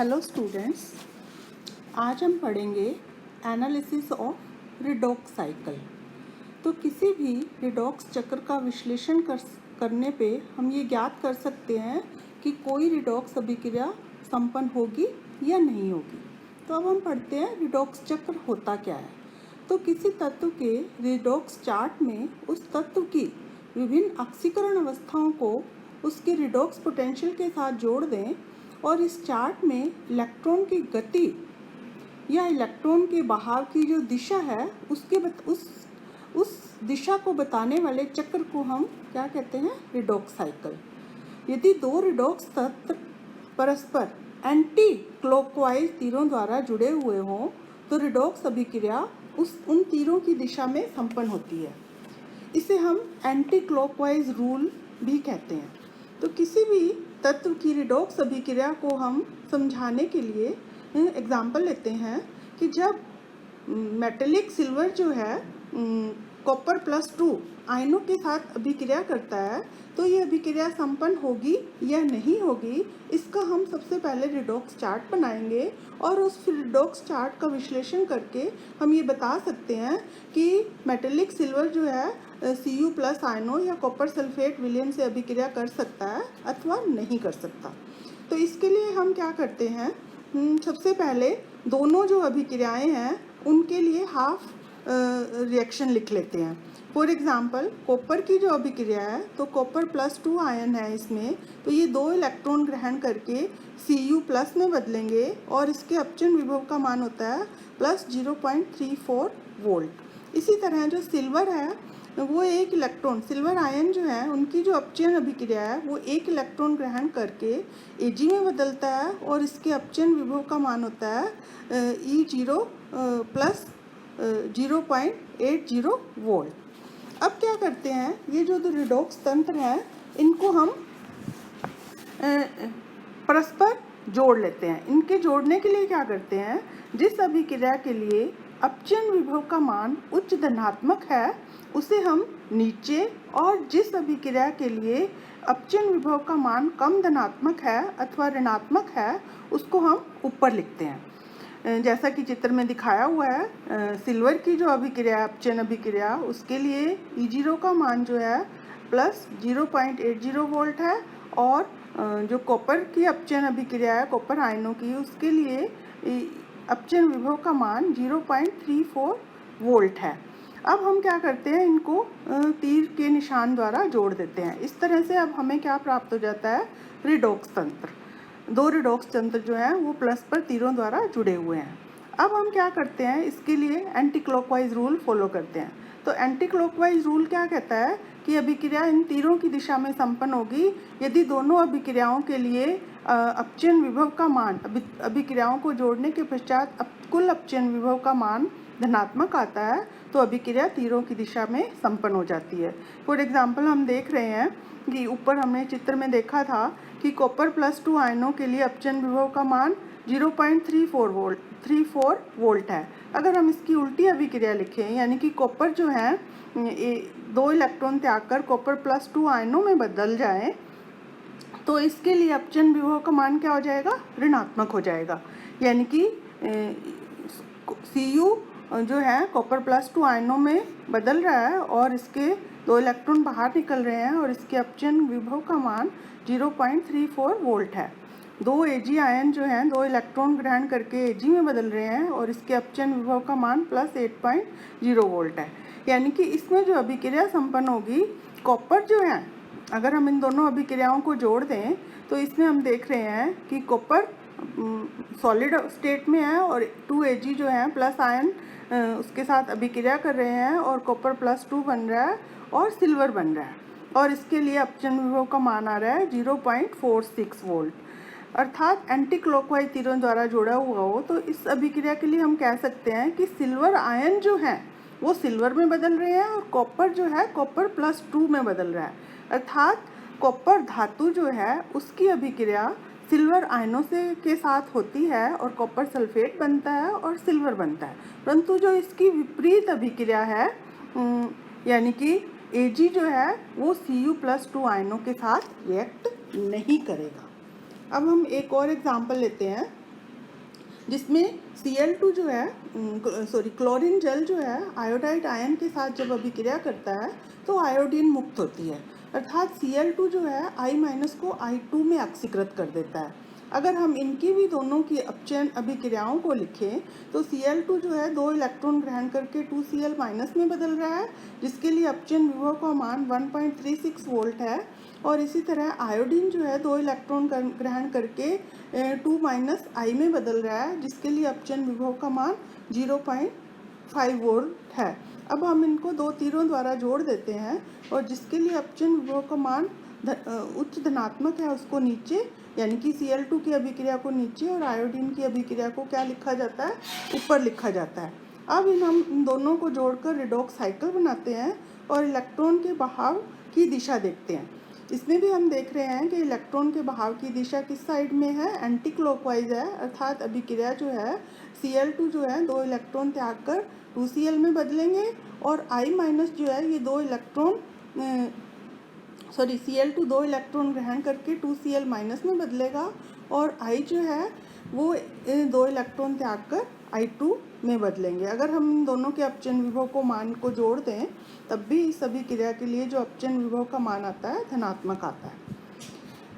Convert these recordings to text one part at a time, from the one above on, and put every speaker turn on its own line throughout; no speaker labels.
Hello students, आज हम पढ़ेंगे एनालिसिस ऑफ रिडॉक्स साइकिल। तो किसी भी रिडॉक्स चक्र का विश्लेषण करने पे हम ये ज्ञात कर सकते हैं कि कोई रिडॉक्स अभिक्रिया संपन्न होगी या नहीं होगी। तो अब हम पढ़ते हैं रिडॉक्स चक्र होता क्या है। तो किसी तत्व के रिडॉक्स चार्ट में उस तत्व की विभिन्न ऑक्सीकरण अवस्थाओं को उसके रिडॉक्स पोटेंशियल के साथ जोड़ दें और इस चार्ट में इलेक्ट्रॉन की गति या इलेक्ट्रॉन के बहाव की जो दिशा है उस दिशा को बताने वाले चक्र को हम क्या कहते हैं, रिडॉक्स साइकिल। यदि दो रिडॉक्स तत्व परस्पर एंटी क्लॉकवाइज तीरों द्वारा जुड़े हुए हों तो रिडॉक्स अभिक्रिया उन तीरों की दिशा में संपन्न होती है। इसे हम एंटी क्लॉकवाइज रूल भी कहते हैं। तो किसी भी तत्व की रिडॉक्स अभिक्रिया को हम समझाने के लिए एग्जाम्पल लेते हैं कि जब मेटेलिक सिल्वर जो है कॉपर +2 आयनों के साथ अभिक्रिया करता है तो ये अभिक्रिया संपन्न होगी या नहीं होगी, इसका हम सबसे पहले रिडॉक्स चार्ट बनाएंगे और उस रिडॉक्स चार्ट का विश्लेषण करके हम ये बता सकते हैं कि मेटेलिक सिल्वर जो है Cu+ आयनों या कॉपर सल्फेट विलयन से अभिक्रिया कर सकता है अथवा नहीं कर सकता। तो इसके लिए हम क्या करते हैं, सबसे पहले दोनों जो अभिक्रियाएं हैं उनके लिए हाफ रिएक्शन लिख लेते हैं। फॉर एग्जांपल कॉपर की जो अभिक्रिया है तो कॉपर +2 आयन है इसमें, तो ये 2 इलेक्ट्रॉन ग्रहण करके Cu+ में बदलेंगे और इसके अपचयन विभव का मान होता है +0.34 वोल्ट। इसी तरह जो सिल्वर है वो एक इलेक्ट्रॉन, सिल्वर आयन जो है उनकी जो अपचयन अभिक्रिया है वो 1 इलेक्ट्रॉन ग्रहण करके Ag में बदलता है और इसके अपचयन विभव का मान होता है E0 + 0.80 वोल्ट। अब क्या करते हैं, ये जो रिडॉक्स तंत्र है इनको हम परस्पर जोड़ लेते हैं। इनके जोड़ने के लिए क्या करते हैं, जिस अभिक्रिया के लिए अपचयन विभव का मान उच्च धनात्मक है उसे हम नीचे और जिस अभिक्रिया के लिए अपचयन विभव का मान कम धनात्मक है अथवा ऋणात्मक है उसको हम ऊपर लिखते हैं। जैसा कि चित्र में दिखाया हुआ है, सिल्वर की जो अभिक्रिया अपचयन अभिक्रिया उसके लिए E0 का मान जो है +0.80 वोल्ट है और जो कॉपर की अपचयन अभिक्रिया है कॉपर आयनों की उसके लिए अपचयन विभव का मान 0.34 वोल्ट है। अब हम क्या करते हैं, इनको तीर के निशान द्वारा जोड़ देते हैं। इस तरह से अब हमें क्या प्राप्त हो जाता है, रिडॉक्स तंत्र। 2 रिडॉक्स तंत्र जो हैं वो प्लस पर तीरों द्वारा जुड़े हुए हैं। अब हम क्या करते हैं, इसके लिए एंटी क्लॉकवाइज रूल फॉलो करते हैं। तो एंटी क्लॉकवाइज रूल क्या कहता है कि अभिक्रिया इन तीरों की दिशा में संपन्न होगी यदि दोनों अभिक्रियाओं के लिए अपचयन विभव का मान अभिक्रियाओं को जोड़ने के पश्चात कुल अपचयन विभव का मान धनात्मक आता है तो अभिक्रिया तीरों की दिशा में संपन्न हो जाती है। फॉर एग्जांपल हम देख रहे हैं कि ऊपर हमने चित्र में देखा था कि कॉपर +2 आयनों के लिए अपचयन विभव का मान 0.34 वोल्ट है। अगर हम इसकी उल्टी अभिक्रिया लिखें यानी कि कॉपर जो है 2 इलेक्ट्रॉन त्याग कर कॉपर +2 आयनों में बदल जाए तो इसके लिए अपचयन विभव का मान क्या हो जाएगा, ऋणात्मक हो जाएगा। यानी कि Cu जो है कॉपर +2 आयनों में बदल रहा है और इसके 2 इलेक्ट्रॉन बाहर निकल रहे हैं और इसके अपचयन विभव का मान 0.34 वोल्ट है। 2 Ag आयन जो हैं 2 इलेक्ट्रॉन ग्रहण करके Ag में बदल रहे हैं और इसके अपचयन विभव का मान +8.0 वोल्ट है। यानी कि इसमें जो अभिक्रिया संपन्न होगी, कॉपर जो है अगर हम इन दोनों अभिक्रियाओं को जोड़ दें तो इसमें हम देख रहे हैं कि कॉपर सॉलिड स्टेट में है और 2 Ag जो है प्लस आयन उसके साथ अभिक्रिया कर रहे हैं और कॉपर +2 बन रहा है और सिल्वर बन रहा है और इसके लिए अपचयन विभव का मान आ रहा है 0.46 वोल्ट। अर्थात एंटी क्लॉकवाइज तीरों द्वारा जोड़ा हुआ हो तो इस अभिक्रिया के लिए हम कह सकते हैं कि सिल्वर आयन जो है वो सिल्वर में बदल रहे हैं और कॉपर जो है कॉपर +2 में बदल रहा है। अर्थात कॉपर धातु जो है उसकी अभिक्रिया सिल्वर आयनों से के साथ होती है और कॉपर सल्फेट बनता है और सिल्वर बनता है, परंतु जो इसकी विपरीत अभिक्रिया है यानी कि Ag जो है वो Cu+2 आयनों के साथ रिएक्ट नहीं करेगा। अब हम एक और एग्जाम्पल लेते हैं जिसमें Cl2 जो है क्लोरीन जल जो है आयोडाइड आयन के साथ जब अभिक्रिया करता है तो आयोडीन मुक्त होती है, अर्थात Cl2 जो है I- को I2 में ऑक्सीकृत कर देता है। अगर हम इनकी भी दोनों की अपचयन अभिक्रियाओं को लिखें तो Cl2 जो है 2 इलेक्ट्रॉन ग्रहण करके 2Cl- में बदल रहा है, जिसके लिए अपचयन विभव का मान 1.36 वोल्ट है। और इसी तरह आयोडीन जो है 2 इलेक्ट्रॉन ग्रहण करके 2- में बदल रहा है, जिसके लिए अपचयन विभव का मान 0.5 वोल्ट है। अब हम इनको दो तीरों द्वारा जोड़ देते हैं और जिसके लिए अपचयन विभव का मान उच्च धनात्मक है उसको नीचे, यानी कि Cl2 की अभिक्रिया को नीचे और आयोडीन की अभिक्रिया को क्या लिखा जाता है, ऊपर लिखा जाता है। अब हम इन दोनों को जोड़कर रिडॉक्स साइकिल बनाते हैं और इलेक्ट्रॉन के बहाव की दिशा देखते हैं। इसमें भी हम देख रहे हैं कि इलेक्ट्रॉन के बहाव की दिशा किस साइड में है, एंटी क्लॉकवाइज है, अर्थात अभिक्रिया जो है Cl2 जो है 2 इलेक्ट्रॉन त्याग कर 2Cl में बदलेंगे और I- जो है ये 2 इलेक्ट्रॉन Cl2 2 इलेक्ट्रॉन ग्रहण करके 2Cl- में बदलेगा और I जो है वो 2 इलेक्ट्रॉन त्याग कर I2 में बदलेंगे। अगर हम इन दोनों के अपचयन विभव को मान को जोड़ दें तब भी इस अभिक्रिया के लिए जो अपचयन विभव का मान आता है धनात्मक आता है।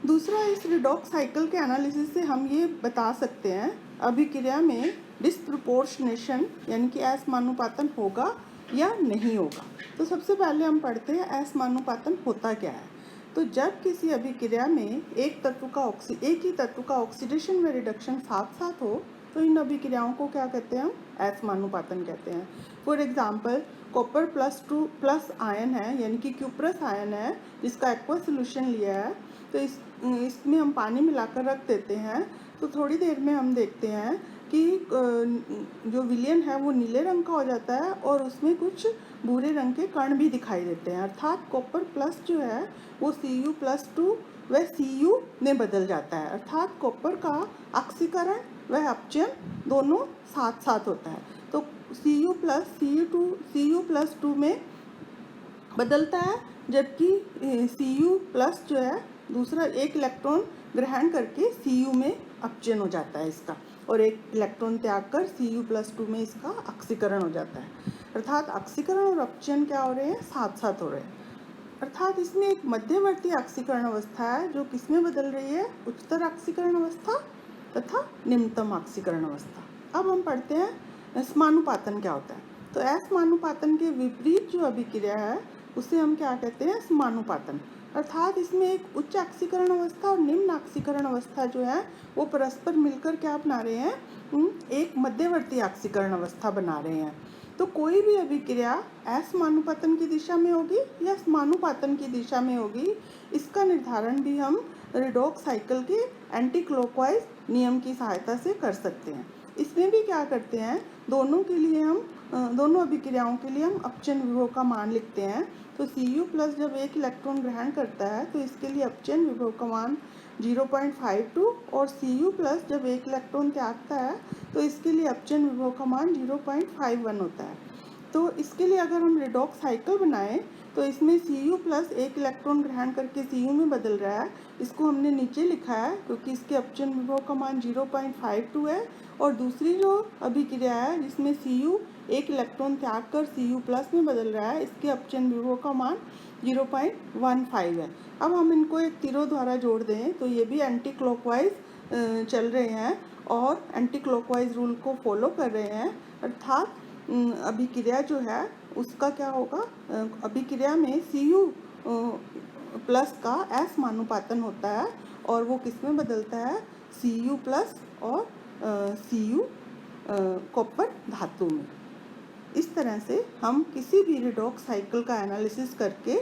दूसरा, इस रिडॉक्स साइकिल के एनालिसिस से हम ये बता सकते हैं अभिक्रिया में डिस्प्रपोर्शनेशन यानी कि असमानुपातन होगा या नहीं होगा। तो सबसे पहले हम पढ़ते हैं असमानुपातन होता क्या है। तो जब किसी अभिक्रिया में एक ही तत्व का ऑक्सीडेशन व रिडक्शन साथ साथ हो तो इन अभिक्रियाओं को क्या कहते हैं, हम असमानुपातन कहते हैं। For example copper plus ion है यानी कि क्यूप्रस आयन है जिसका एक्वा सोल्यूशन लिया है, तो इसमें हम पानी मिलाकर रख देते हैं तो थोड़ी देर में हम देखते हैं कि जो विलयन है वो नीले रंग का हो जाता है और उसमें कुछ भूरे रंग के कण भी दिखाई देते हैं, अर्थात कॉपर प्लस जो है वो Cu+2 व Cu में बदल जाता है, अर्थात कॉपर का ऑक्सीकरण व अपचयन दोनों साथ साथ होता है। तो Cu+2 में बदलता है, जबकि Cu+ जो है दूसरा एक इलेक्ट्रॉन ग्रहण करके Cu में अपचयन हो जाता है इसका, और एक इलेक्ट्रॉन त्याग कर Cu+2 में इसका ऑक्सीकरण हो जाता है, अर्थात ऑक्सीकरण और अपचयन क्या हो रहे हैं, साथ साथ हो रहे हैं। अर्थात इसमें एक मध्यवर्ती ऑक्सीकरण अवस्था है जो किसमें बदल रही है, उच्चतर ऑक्सीकरण अवस्था तथा निम्नतम ऑक्सीकरण अवस्था। अब हम पढ़ते हैं समानुपातन क्या होता है। तो असमानुपातन के विपरीत जो अभिक्रिया है उसे हम क्या कहते हैं, समानुपातन। अर्थात इसमें एक उच्च ऑक्सीकरण अवस्था और निम्न ऑक्सीकरण अवस्था जो है वो परस्पर मिलकर क्या बना रहे हैं, एक मध्यवर्ती ऑक्सीकरण अवस्था बना रहे हैं। तो कोई भी अभिक्रिया असमानुपातन की दिशा में होगी या समानुपातन की दिशा में होगी, इसका निर्धारण भी हम रिडॉक्स साइकिल के एंटी क्लॉकवाइज नियम की सहायता से कर सकते हैं। इसमें भी क्या करते हैं, दोनों अभिक्रियाओं के लिए हम अपचयन विभव का मान लिखते हैं। तो Cu+ जब एक इलेक्ट्रॉन ग्रहण करता है तो इसके लिए अपचयन विभव का मान 0.52 और Cu+ जब एक इलेक्ट्रॉन त्यागता है तो इसके लिए अपचयन विभव का मान 0.51 होता है। तो इसके लिए अगर हम रिडॉक्स साइकिल बनाएं तो इसमें Cu+ एक इलेक्ट्रॉन ग्रहण करके Cu में बदल रहा है, इसको हमने नीचे लिखा है क्योंकि इसके अपचयन विभव का मान 0.52 है, और दूसरी जो अभिक्रिया है जिसमें Cu एक इलेक्ट्रॉन त्याग कर Cu+ में बदल रहा है, इसके अपचयन विभव का मान 0.15 है। अब हम इनको एक तीरों द्वारा जोड़ दें तो ये भी एंटी क्लॉकवाइज चल रहे हैं और एंटी क्लॉकवाइज रूल को फॉलो कर रहे हैं, अर्थात अभिक्रिया जो है उसका क्या होगा, अभिक्रिया में Cu+ का असमानुपातन होता है और वो किस में बदलता है, Cu+ और Cu कॉपर धातु में। इस तरह से हम किसी भी रिडॉक्स साइकिल का एनालिसिस करके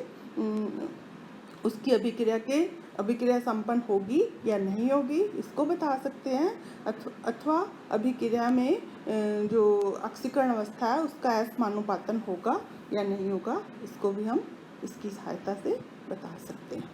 उसकी अभिक्रिया संपन्न होगी या नहीं होगी इसको बता सकते हैं, अथवा अभिक्रिया में जो ऑक्सीकरण अवस्था है उसका असमानुपातन होगा या नहीं होगा इसको भी हम इसकी सहायता से बता सकते हैं।